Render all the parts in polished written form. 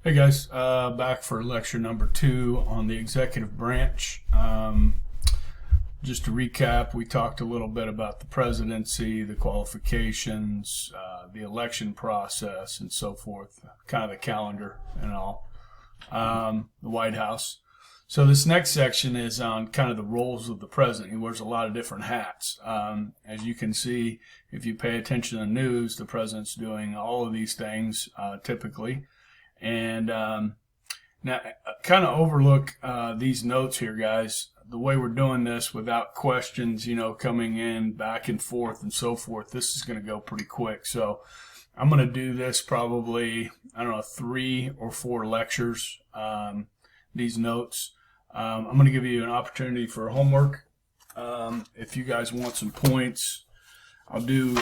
Hey guys, back for lecture number 2 on the executive branch. Just to recap, we talked a little bit about the presidency, the qualifications, the election process, and so forth, kind of the calendar and all, the White House. So this next section is on kind of the roles of the president. He wears a lot of different hats. As you can see, if you pay attention to the news, the president's doing all of these things typically. And now, kind of overlook these notes here, guys. The way we're doing this without questions, coming in back and forth and so forth, this is going to go pretty quick. So I'm going to do this probably, 3 or 4 lectures, these notes. I'm going to give you an opportunity for homework. If you guys want some points, I'll do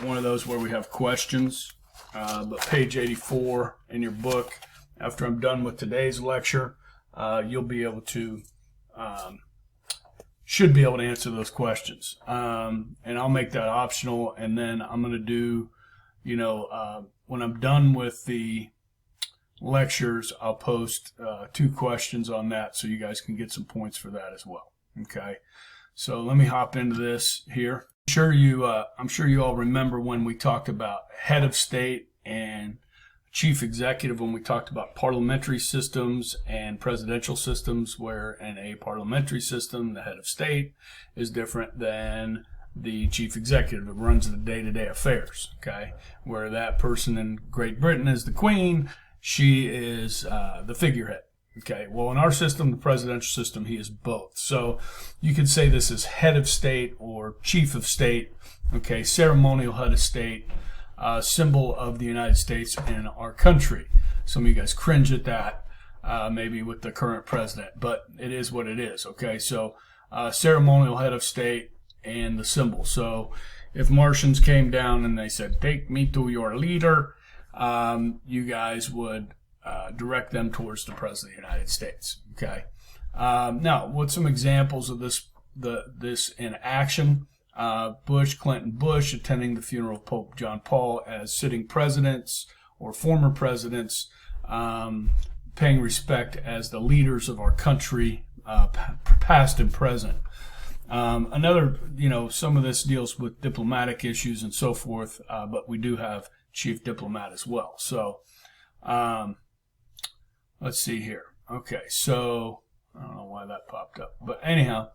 one of those where we have questions. But page 84 in your book, after I'm done with today's lecture, you'll be able to, should be able to answer those questions. And I'll make that optional, and then I'm going to do, when I'm done with the lectures, I'll post 2 questions on that so you guys can get some points for that as well. Okay, so let me hop into this here. I'm sure you all remember when we talked about head of state and chief executive, when we talked about parliamentary systems and presidential systems, where in a parliamentary system, the head of state is different than the chief executive that runs the day-to-day affairs, okay? Where that person in Great Britain is the queen, she is the figurehead. Okay, well, in our system, the presidential system, he is both. So you could say this is head of state or chief of state, okay, ceremonial head of state, symbol of the United States in our country. Some of you guys cringe at that, maybe with the current president, but it is what it is, okay? So ceremonial head of state and the symbol. So if Martians came down and they said, "Take me to your leader," you guys would direct them towards the President of the United States. Okay. Now, what's some examples of this in action? Bush, Clinton, Bush attending the funeral of Pope John Paul as sitting presidents or former presidents, paying respect as the leaders of our country, past and present. Another, some of this deals with diplomatic issues and so forth, but we do have chief diplomat as well. So, let's see here. Okay, so I don't know why that popped up. But anyhow,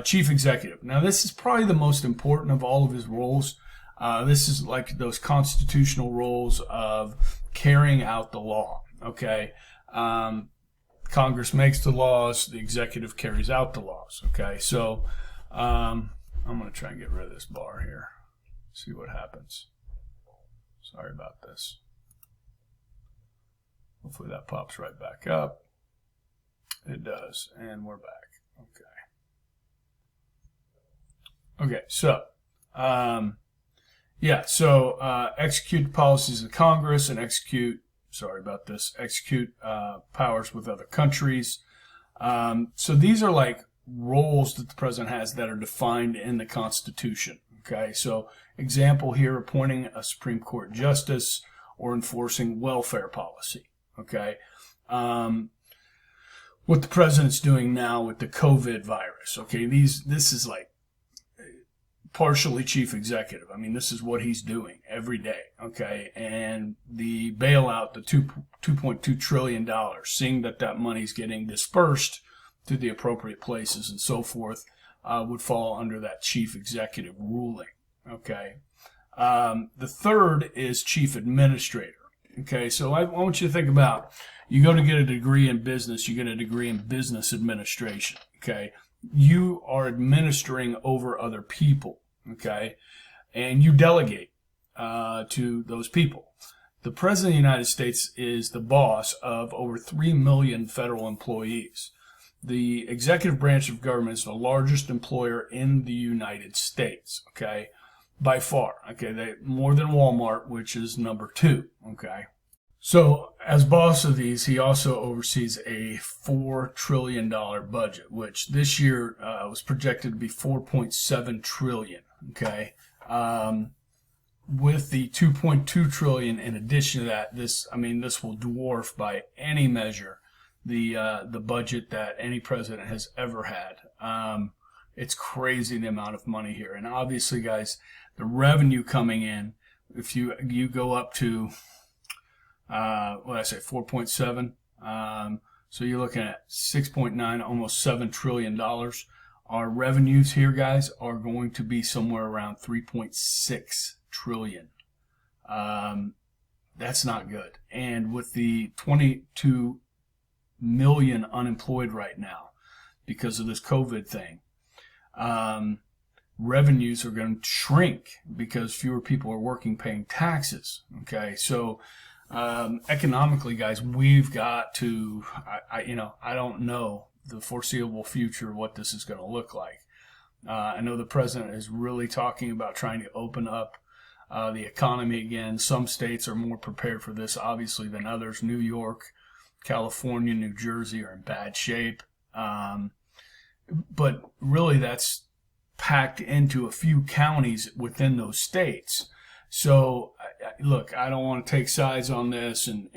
chief executive. Now, this is probably the most important of all of his roles. This is like those constitutional roles of carrying out the law. Okay, Congress makes the laws. The executive carries out the laws. Okay, so I'm going to try and get rid of this bar here. See what happens. Sorry about this. Hopefully that pops right back up. It does, and we're back. Okay, so, execute policies of Congress and execute powers with other countries. So these are like roles that the president has that are defined in the Constitution. Okay, so example here, appointing a Supreme Court justice or enforcing welfare policy. Okay, what the president's doing now with the COVID virus. Okay, this is like partially chief executive. I mean, this is what he's doing every day. Okay, and the bailout, the $2.2 trillion, seeing that money's getting dispersed to the appropriate places and so forth, would fall under that chief executive ruling. Okay, the third is chief administrator. Okay, so I want you to think about, you go to get a degree in business, you get a degree in business administration. Okay, you are administering over other people. Okay, and you delegate to those people. The President of the United States is the boss of over 3 million federal employees. The executive branch of government is the largest employer in the United States. Okay, by far. Okay, more than Walmart, which is number 2. Okay, so as boss of these, he also oversees a $4 trillion budget, which this year was projected to be $4.7 trillion. Okay, with the 2.2 trillion in addition to that, this will dwarf by any measure the budget that any president has ever had. It's crazy the amount of money here, and obviously, guys, the revenue coming in, if you go up to what did I say, 4.7. So you're looking at 6.9, almost $7 trillion. Our revenues here, guys, are going to be somewhere around 3.6 trillion. That's not good. And with the 22 million unemployed right now because of this COVID thing, revenues are going to shrink because fewer people are working, paying taxes. Okay, so economically, guys, we've got to, I don't know the foreseeable future what this is going to look like. I know the president is really talking about trying to open up the economy again. Some states are more prepared for this, obviously, than others. New York, California, New Jersey are in bad shape. But really, that's packed into a few counties within those states. So, look, I don't want to take sides on this, and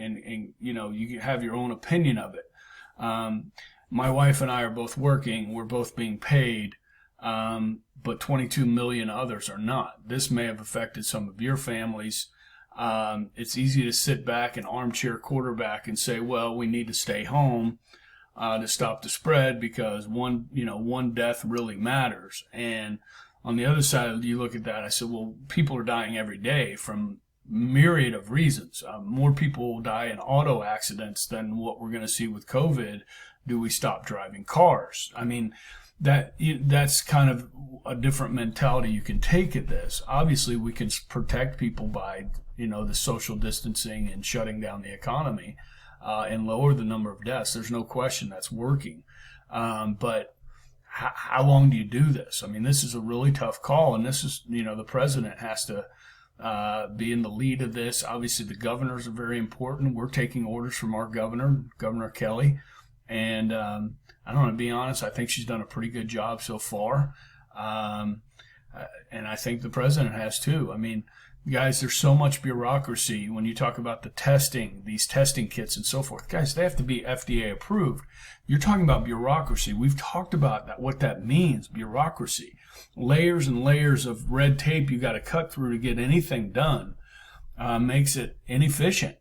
you know, you can have your own opinion of it. My wife and I are both working. We're both being paid, but 22 million others are not. This may have affected some of your families. It's easy to sit back and armchair quarterback and say, well, we need to stay home to stop the spread because one death really matters. And on the other side, you look at that, I said, well, people are dying every day from myriad of reasons. More people die in auto accidents than what we're going to see with COVID. Do we stop driving cars? I mean, that's kind of a different mentality you can take at this. Obviously, we can protect people by, the social distancing and shutting down the economy and lower the number of deaths. There's no question that's working. But how long do you do this? I mean, this is a really tough call, and this is, the president has to be in the lead of this. Obviously, the governors are very important. We're taking orders from our governor, Governor Kelly, and I don't want to be honest, I think she's done a pretty good job so far, and I think the president has too. I mean, guys, there's so much bureaucracy when you talk about the testing, these testing kits and so forth. Guys, they have to be FDA approved. You're talking about bureaucracy. We've talked about that, what that means, bureaucracy. Layers and layers of red tape you got to cut through to get anything done makes it inefficient.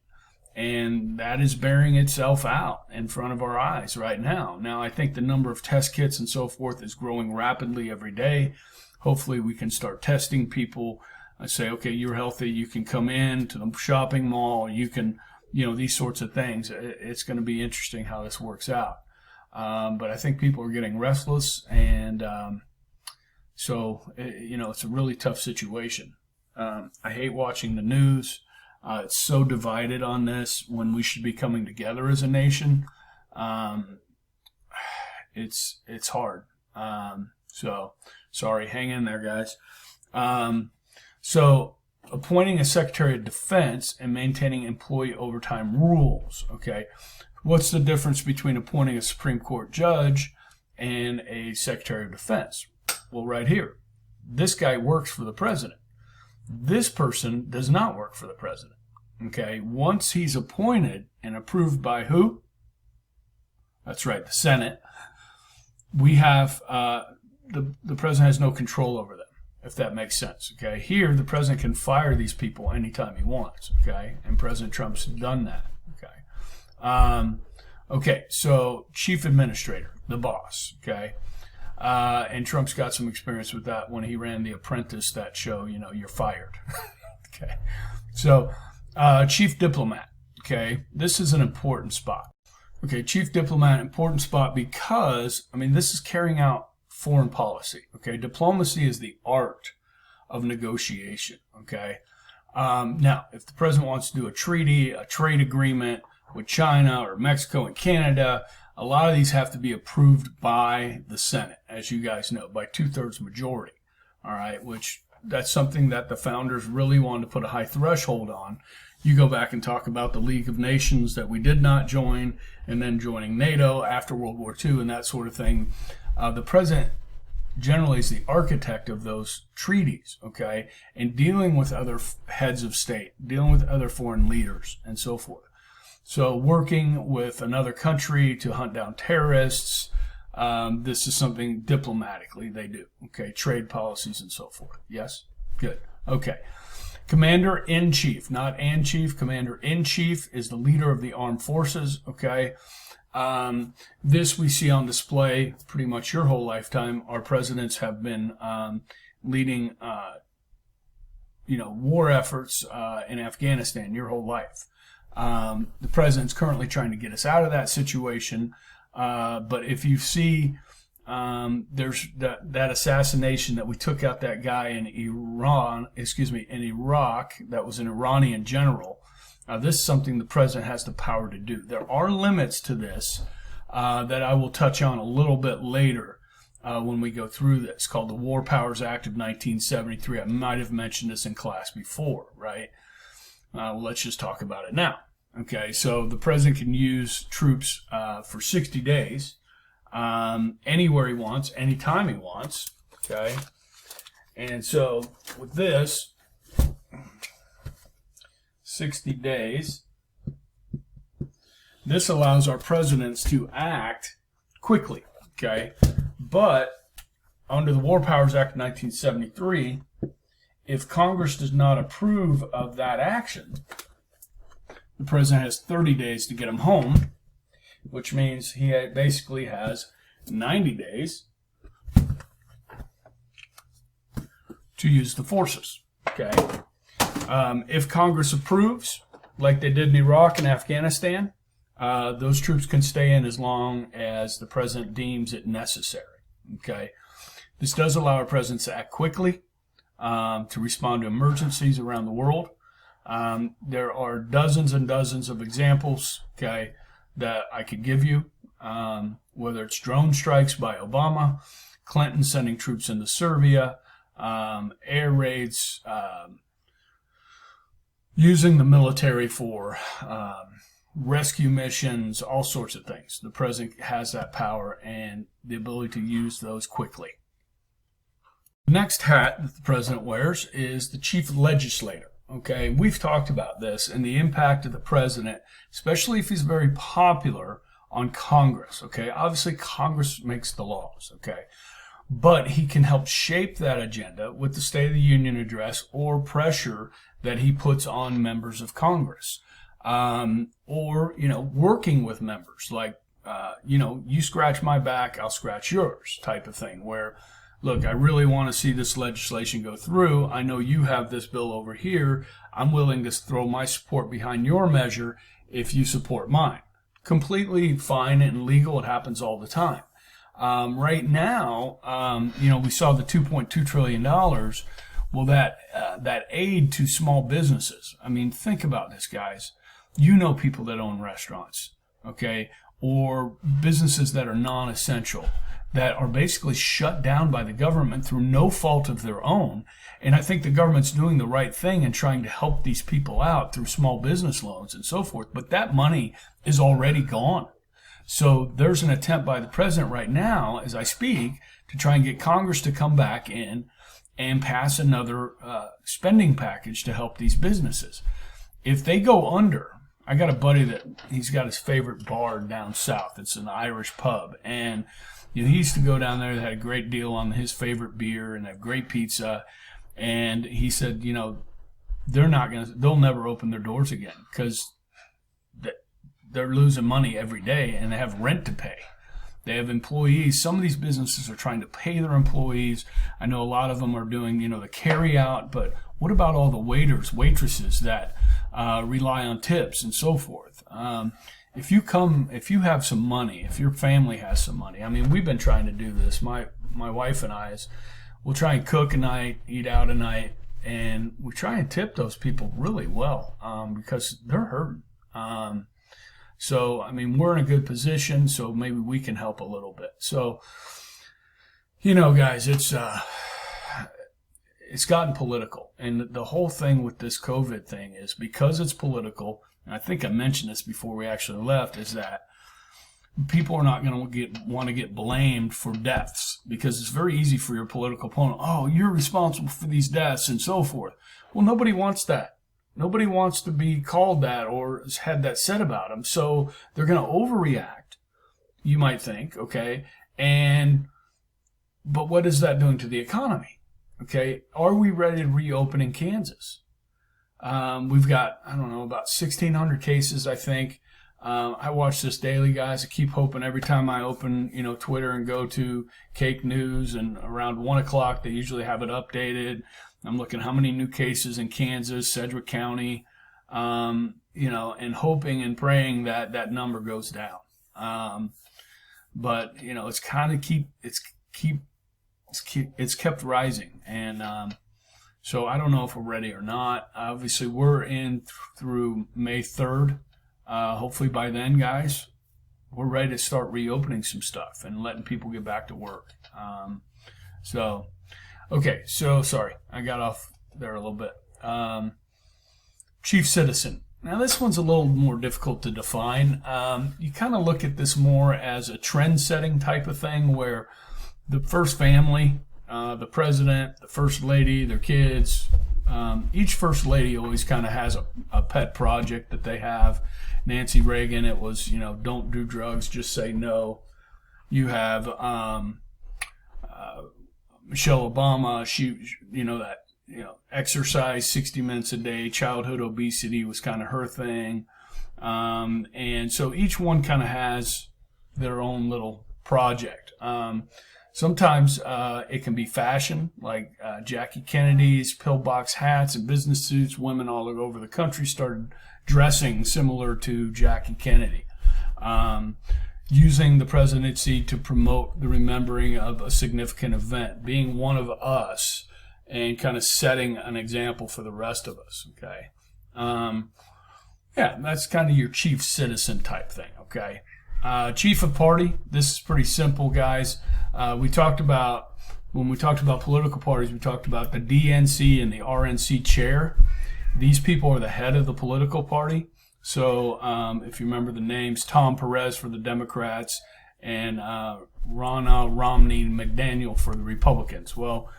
And that is bearing itself out in front of our eyes right now. Now, I think the number of test kits and so forth is growing rapidly every day. Hopefully, we can start testing people. I say, okay, you're healthy. You can come in to the shopping mall. You can, these sorts of things. It's going to be interesting how this works out. But I think people are getting restless, and so, it's a really tough situation. I hate watching the news. It's so divided on this when we should be coming together as a nation. It's hard. So sorry, hang in there, guys. So appointing a Secretary of Defense and maintaining employee overtime rules. Okay, what's the difference between appointing a Supreme Court judge and a Secretary of Defense? Well, right here, this guy works for the president. This person does not work for the president. Okay, once he's appointed and approved by who? That's right, the Senate. We have the president has no control over them, if that makes sense. Okay, here the president can fire these people anytime he wants. Okay, and President Trump's done that. Okay, okay, so chief administrator, the boss. Okay. And Trump's got some experience with that when he ran The Apprentice, that show, you're fired. Okay. So, chief diplomat. Okay. This is an important spot. Okay. Chief diplomat, important spot because, this is carrying out foreign policy. Okay. Diplomacy is the art of negotiation. Okay. Now, if the president wants to do a treaty, a trade agreement with China or Mexico and Canada, a lot of these have to be approved by the Senate, as you guys know, by 2/3 majority. All right, which that's something that the founders really wanted to put a high threshold on. You go back and talk about the League of Nations that we did not join, and then joining NATO after World War II and that sort of thing. The president generally is the architect of those treaties, okay, and dealing with other heads of state, dealing with other foreign leaders, and so forth. So working with another country to hunt down terrorists, this is something diplomatically they do, okay, trade policies and so forth. Yes? Good. Okay. Commander-in-Chief, not and chief, Commander-in-Chief is the leader of the armed forces, okay? This we see on display pretty much your whole lifetime. Our presidents have been leading, war efforts in Afghanistan your whole life. The president's currently trying to get us out of that situation. But if you see, there's that assassination that we took out that guy in Iraq, that was an Iranian general. This is something the president has the power to do. There are limits to this that I will touch on a little bit later when we go through this, called the War Powers Act of 1973. I might have mentioned this in class before, right? Well, let's just talk about it now. Okay, so the president can use troops for 60 days, anywhere he wants, anytime he wants, okay? And so with this, 60 days, this allows our presidents to act quickly, okay? But under the War Powers Act of 1973, if Congress does not approve of that action, the president has 30 days to get him home, which means he basically has 90 days to use the forces, okay? If Congress approves, like they did in Iraq and Afghanistan, those troops can stay in as long as the president deems it necessary, okay? This does allow our presidents to act quickly, to respond to emergencies around the world. There are dozens and dozens of examples, okay, that I could give you, whether it's drone strikes by Obama, Clinton sending troops into Serbia, air raids, using the military for rescue missions, all sorts of things. The president has that power and the ability to use those quickly. The next hat that the president wears is the chief legislator. Okay, we've talked about this and the impact of the president, especially if he's very popular, on Congress. Okay, obviously Congress makes the laws. Okay, but he can help shape that agenda with the State of the Union address or pressure that he puts on members of Congress, or working with members like you scratch my back, I'll scratch yours type of thing, where look, I really want to see this legislation go through. I know you have this bill over here. I'm willing to throw my support behind your measure if you support mine. Completely fine and legal. It happens all the time. Right now, we saw the $2.2 trillion. Well, that aid to small businesses. I mean, think about this, guys. You know people that own restaurants, okay, or businesses that are non-essential, that are basically shut down by the government through no fault of their own. And I think the government's doing the right thing and trying to help these people out through small business loans and so forth. But that money is already gone. So there's an attempt by the president right now, as I speak, to try and get Congress to come back in and pass another spending package to help these businesses. If they go under, I got a buddy that he's got his favorite bar down south. It's an Irish pub. And he used to go down there. They had a great deal on his favorite beer and a great pizza. And he said, they'll never open their doors again because they're losing money every day and they have rent to pay. They have employees. Some of these businesses are trying to pay their employees. I know a lot of them are doing, the carry out, but what about all the waiters, waitresses that rely on tips and so forth? If you have some money, if your family has some money, I mean, we've been trying to do this. My wife and I we'll try and cook a night, eat out a night, and we try and tip those people really well because they're hurting. So, I mean, we're in a good position, so maybe we can help a little bit. So, guys, it's gotten political. And the whole thing with this COVID thing is because it's political, and I think I mentioned this before we actually left, is that people are not going to want to get blamed for deaths, because it's very easy for your political opponent. Oh, you're responsible for these deaths and so forth. Well, nobody wants that. Nobody wants to be called that or has had that said about them. So they're going to overreact, you might think, okay? But what is that doing to the economy? Okay, are we ready to reopen in Kansas? We've got, I don't know, about 1,600 cases, I think. I watch this daily, guys. I keep hoping every time I open, Twitter and go to Cake News, and around 1 o'clock they usually have it updated. I'm looking how many new cases in Kansas, Sedgwick County, and hoping and praying that that number goes down. But it's kind of it's kept rising, and so I don't know if we're ready or not. Obviously, we're in through May 3rd. Hopefully by then, guys, we're ready to start reopening some stuff and letting people get back to work. Okay, so sorry, I got off there a little bit. Chief citizen. Now, this one's a little more difficult to define. You kind of look at this more as a trend-setting type of thing, where the first family, the president, the first lady, their kids, each first lady always kind of has a pet project that they have. Nancy Reagan, it was, don't do drugs, just say no. You have Michelle Obama, exercise 60 minutes a day, childhood obesity was kind of her thing. And so each one kind of has their own little project. Sometimes it can be fashion, like Jackie Kennedy's pillbox hats and business suits. Women all over the country started dressing similar to Jackie Kennedy, using the presidency to promote the remembering of a significant event, being one of us, and kind of setting an example for the rest of us, okay? That's kind of your chief citizen type thing, okay? Chief of party, this is pretty simple, guys. When we talked about political parties, we talked about the DNC and the RNC chair. These people are the head of the political party. So if you remember the names, Tom Perez for the Democrats and Romney McDaniel for the Republicans. Well,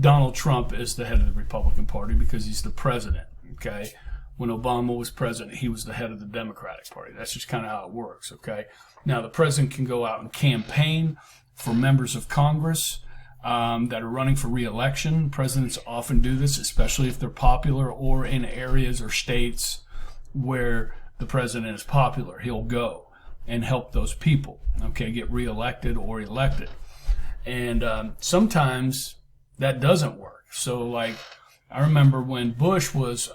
Donald Trump is the head of the Republican Party because he's the president, okay? When Obama was president, he was the head of the Democratic Party. That's just kind of how it works, okay? Now, the president can go out and campaign for members of Congress that are running for re-election. Presidents often do this, especially if they're popular or in areas or states where the president is popular. He'll go and help those people, okay, get re-elected or elected. And sometimes that doesn't work. So, like, I remember when Bush was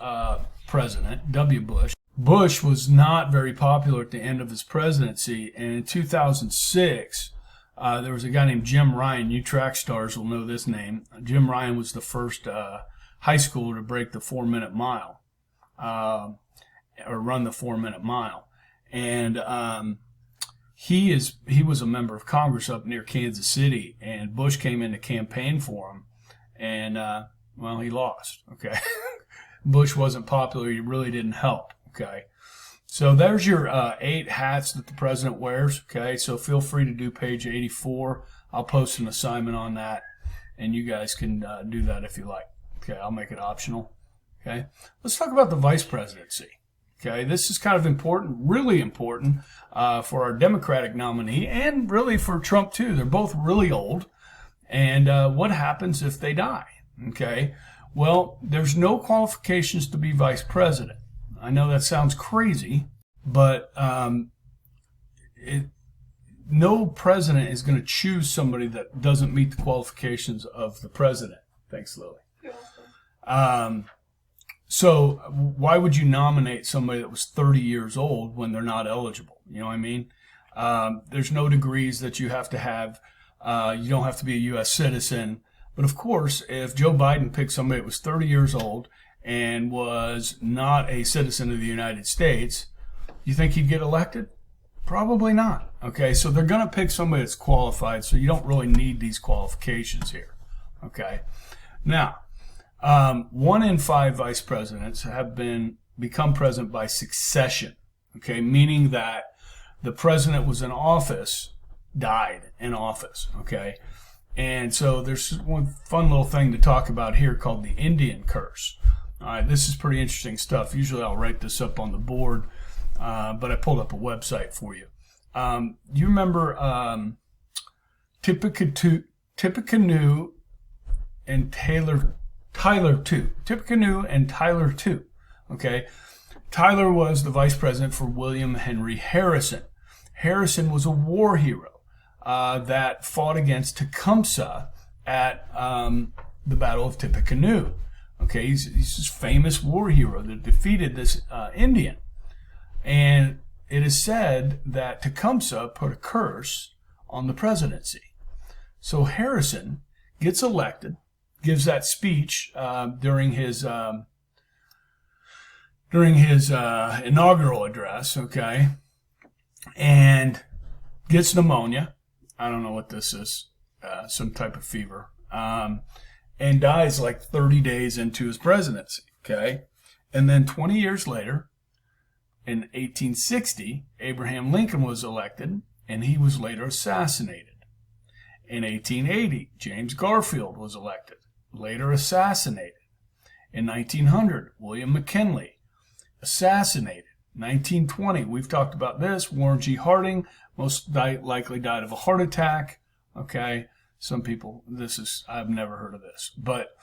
president, W. Bush was not very popular at the end of his presidency. And in 2006, there was a guy named Jim Ryan. You track stars will know this name. Jim Ryan was the first high schooler to break the 4-minute mile, or run the 4-minute mile. And he was a member of Congress up near Kansas City, and Bush came in to campaign for him, and he lost. Okay, Bush wasn't popular. He really didn't help. Okay. So there's your 8 hats that the president wears, okay? So feel free to do page 84. I'll post an assignment on that, and you guys can do that if you like. Okay, I'll make it optional, okay? Let's talk about the vice presidency, okay? This is kind of important, really important for our Democratic nominee, and really for Trump too. They're both really old, and what happens if they die, okay? Well, there's no qualifications to be vice president. I know that sounds crazy, but no president is going to choose somebody that doesn't meet the qualifications of the president. Thanks, Lily. So why would you nominate somebody that was 30 years old when they're not eligible? You know what I mean? There's no degrees that you have to have. You don't have to be a U.S. citizen. But of course, if Joe Biden picked somebody that was 30 years old and was not a citizen of the United States, you think he'd get elected? Probably not. Okay, so they're going to pick somebody that's qualified, so you don't really need these qualifications here. Okay, now, 1 in 5 vice presidents have become president by succession. Okay, meaning that the president was in office died in office, okay? And so there's one fun little thing to talk about here called the Indian curse. All right, this is pretty interesting stuff. Usually I'll write this up on the board, but I pulled up a website for you. You remember Tippecanoe and Tyler too. Tippecanoe and Tyler too. Okay, Tyler was the vice president for William Henry Harrison. Harrison was a war hero that fought against Tecumseh at the Battle of Tippecanoe. Okay, he's this famous war hero that defeated this Indian, and it is said that Tecumseh put a curse on the presidency. So Harrison gets elected, gives that speech during his inaugural address, okay, and gets pneumonia. I don't know what this is, some type of fever, and dies like 30 days into his presidency, okay? And then 20 years later, in 1860, Abraham Lincoln was elected, and he was later assassinated. In 1880, James Garfield was elected, later assassinated. In 1900, William McKinley, assassinated. 1920, we've talked about this, Warren G. Harding, most likely died of a heart attack. Okay, some people, I've never heard of this. But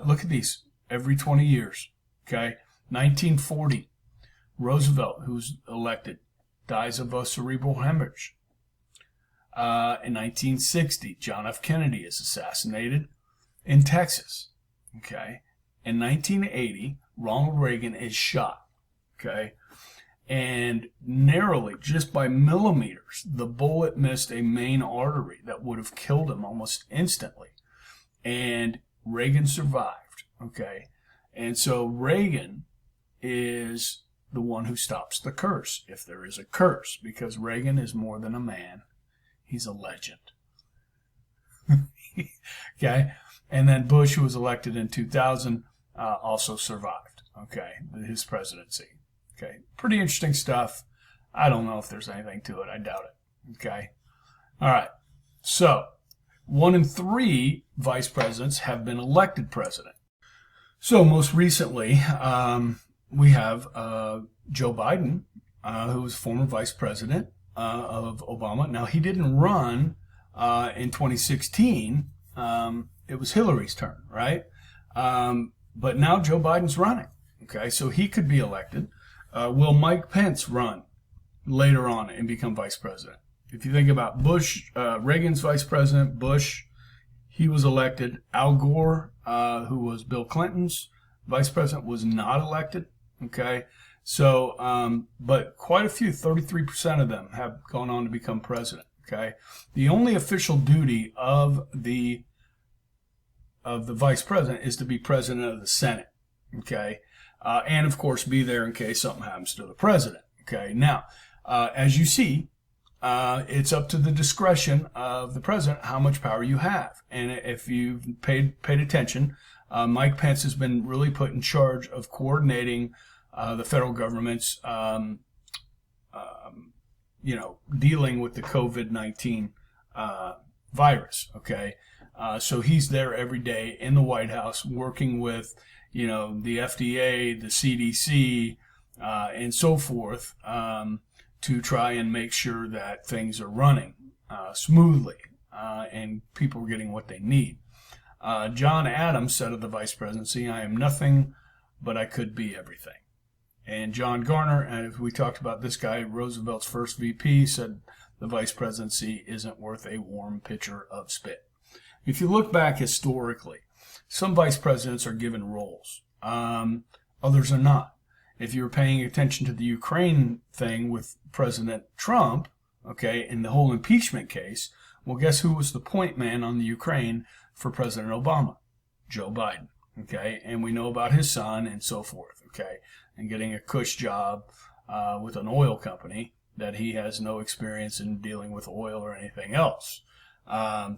look at these, every 20 years. Okay, 1940, Roosevelt, who's elected, dies of a cerebral hemorrhage. In 1960, John F. Kennedy is assassinated in Texas. Okay, in 1980, Ronald Reagan is shot. Okay, and narrowly, just by millimeters, the bullet missed a main artery that would have killed him almost instantly. And Reagan survived. Okay, and so Reagan is the one who stops the curse, if there is a curse, because Reagan is more than a man. He's a legend. Okay, and then Bush, who was elected in 2000, also survived, okay, his presidency. Okay, pretty interesting stuff. I don't know if there's anything to it. I doubt it. Okay, all right. So 1 in 3 vice presidents have been elected president. So most recently, we have Joe Biden, who was former vice president of Obama. Now, he didn't run in 2016. It was Hillary's turn, right? But now Joe Biden's running. Okay, so he could be elected. Will Mike Pence run later on and become vice president? If you think about Bush, Reagan's vice president, Bush, he was elected. Al Gore, who was Bill Clinton's vice president, was not elected. Okay, so, but quite a few, 33% of them have gone on to become president. Okay, the only official duty of the vice president is to be president of the Senate. Okay, and of course be there in case something happens to the president. Okay, now, as you see, it's up to the discretion of the president how much power you have. And if you've paid attention, Mike Pence has been really put in charge of coordinating the federal government's, dealing with the COVID-19 virus. Okay, so he's there every day in the White House working with, the FDA, the CDC, and so forth, to try and make sure that things are running smoothly and people are getting what they need. John Adams said of the vice presidency, "I am nothing, but I could be everything." And John Garner, and we talked about this guy, Roosevelt's first VP, said the vice presidency isn't worth a warm pitcher of spit. If you look back historically, some vice presidents are given roles. Others are not. If you were paying attention to the Ukraine thing with President Trump, okay, in the whole impeachment case, well, guess who was the point man on the Ukraine for President Obama? Joe Biden, okay? And we know about his son and so forth, okay? And getting a cush job with an oil company that he has no experience in dealing with oil or anything else.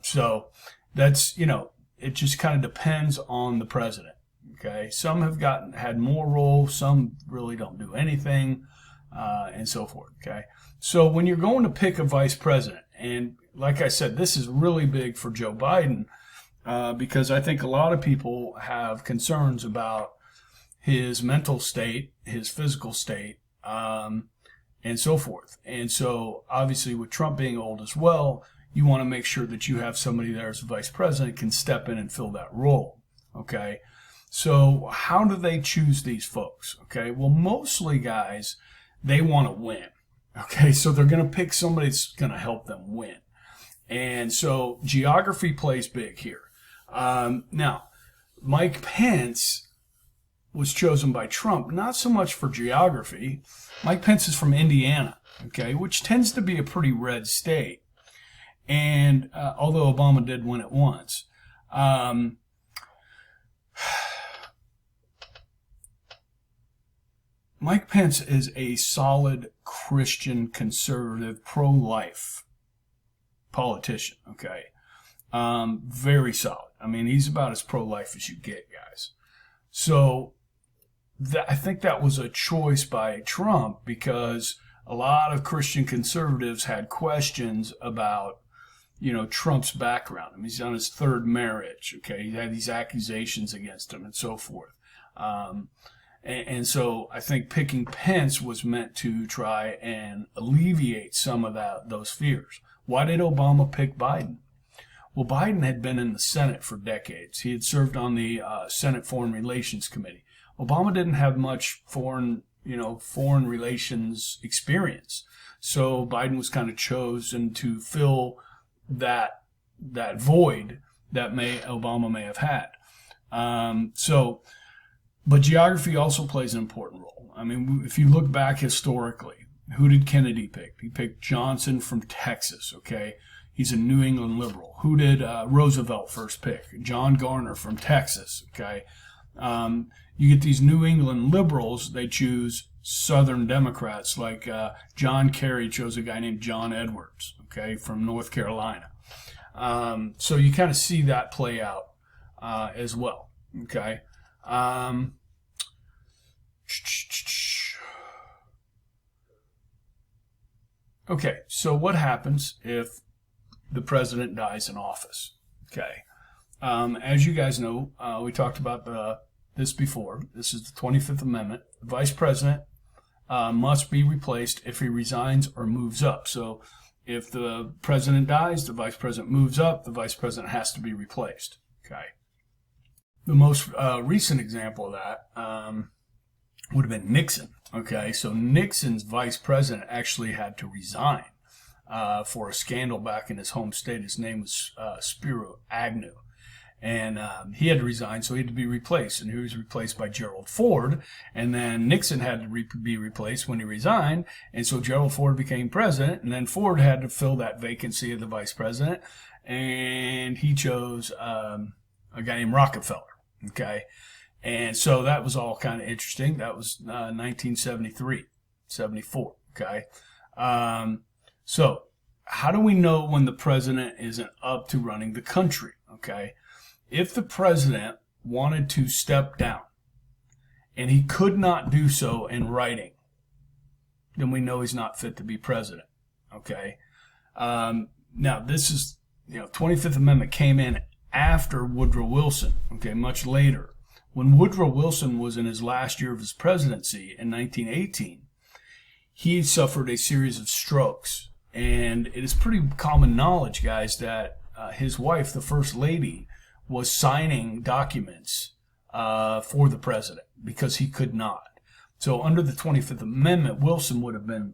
So that's, it just kind of depends on the president. Okay, some have had more roles, some really don't do anything. and so forth. Okay, so when you're going to pick a vice president, and like I said, this is really big for Joe Biden because I think a lot of people have concerns about his mental state, his physical state, and so forth. And so obviously with Trump being old as well, you want to make sure that you have somebody there as vice president can step in and fill that role. Okay, so how do they choose these folks? Okay, well, mostly, guys, they want to win. Okay, so they're going to pick somebody that's going to help them win. And so geography plays big here. Now, Mike Pence was chosen by Trump, not so much for geography. Mike Pence is from Indiana, okay, which tends to be a pretty red state. And although Obama did win it once, Mike Pence is a solid Christian conservative pro-life politician, okay? Very solid. I mean, he's about as pro-life as you get, guys. So I think that was a choice by Trump because a lot of Christian conservatives had questions about, you know, Trump's background. I mean, he's on his third marriage, okay? He had these accusations against him and so forth. And so I think picking Pence was meant to try and alleviate some of those fears. Why did Obama pick Biden? Well, Biden had been in the Senate for decades. He had served on the Senate Foreign Relations Committee. Obama didn't have much foreign relations experience. So Biden was kind of chosen to fill that void that Obama may have had. But geography also plays an important role. I mean, if you look back historically, who did Kennedy pick? He picked Johnson from Texas, okay? He's a New England liberal. Who did Roosevelt first pick? John Garner from Texas, okay? You get these New England liberals, they choose Southern Democrats, like John Kerry chose a guy named John Edwards, okay, from North Carolina. So you kind of see that play out as well, okay? Okay, so what happens if the president dies in office? Okay, as you guys know, we talked about this before. This is the 25th Amendment. The vice president must be replaced if he resigns or moves up. So if the president dies, the vice president moves up, the vice president has to be replaced. Okay. The most recent example of that would have been Nixon. Okay, so Nixon's vice president actually had to resign for a scandal back in his home state. His name was Spiro Agnew. And he had to resign, so he had to be replaced. And he was replaced by Gerald Ford. And then Nixon had to be replaced when he resigned. And so Gerald Ford became president. And then Ford had to fill that vacancy of the vice president. And he chose a guy named Rockefeller. Okay. And so that was all kind of interesting. That was 1973, 74. Okay. So how do we know when the president isn't up to running the country? Okay. If the president wanted to step down and he could not do so in writing, then we know he's not fit to be president. Okay. Now this is, 25th Amendment came in after Woodrow Wilson. Okay. Much later. When Woodrow Wilson was in his last year of his presidency in 1918, he suffered a series of strokes. And it is pretty common knowledge, guys, that his wife, the First Lady, was signing documents for the president because he could not. So under the 25th Amendment, Wilson would have been,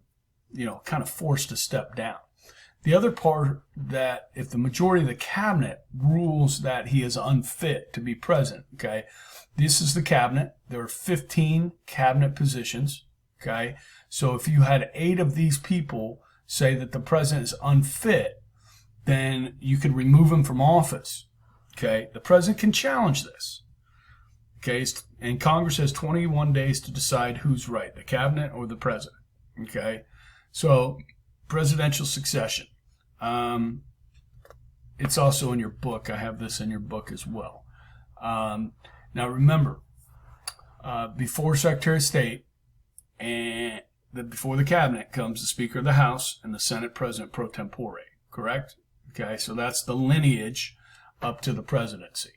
kind of forced to step down. The other part, that if the majority of the cabinet rules that he is unfit to be president, okay, this is the cabinet. There are 15 cabinet positions, okay? So if you had 8 of these people say that the president is unfit, then you could remove him from office, okay? The president can challenge this, okay? And Congress has 21 days to decide who's right, the cabinet or the president, okay? So presidential succession. It's also in your book. I have this in your book as well. Now remember, before Secretary of State, and before the cabinet comes the Speaker of the House and the Senate President pro tempore, correct? Okay, so that's the lineage up to the presidency,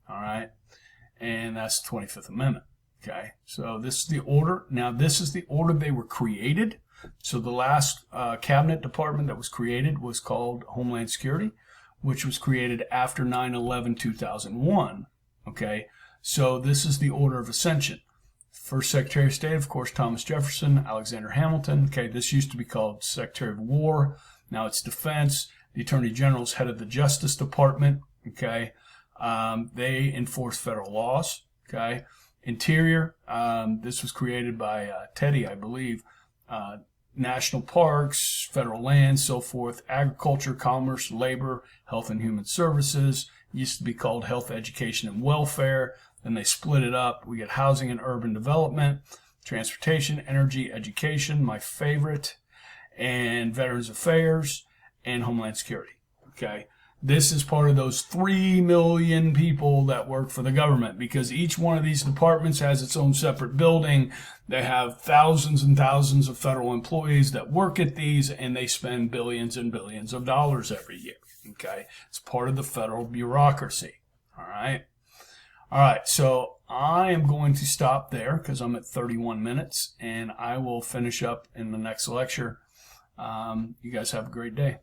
all right? And that's the 25th Amendment, okay? So this is the order. Now, this is the order they were created. So the last cabinet department that was created was called Homeland Security, which was created after 9/11/2001, okay? So this is the order of ascension. First Secretary of State, of course, Thomas Jefferson, Alexander Hamilton. Okay, this used to be called Secretary of War. Now it's Defense. The Attorney General is head of the Justice Department. Okay, they enforce federal laws. Okay, Interior. This was created by Teddy, I believe. National parks, federal lands, so forth. Agriculture, commerce, labor, health and human services. It used to be called Health, Education, and Welfare. Then they split it up. We get housing and urban development, transportation, energy, education, my favorite, and Veterans Affairs, and Homeland Security. Okay, this is part of those 3 million people that work for the government, because each one of these departments has its own separate building. They have thousands and thousands of federal employees that work at these, and they spend billions and billions of dollars every year. Okay, it's part of the federal bureaucracy. All right. All right, so I am going to stop there because I'm at 31 minutes, and I will finish up in the next lecture. You guys have a great day.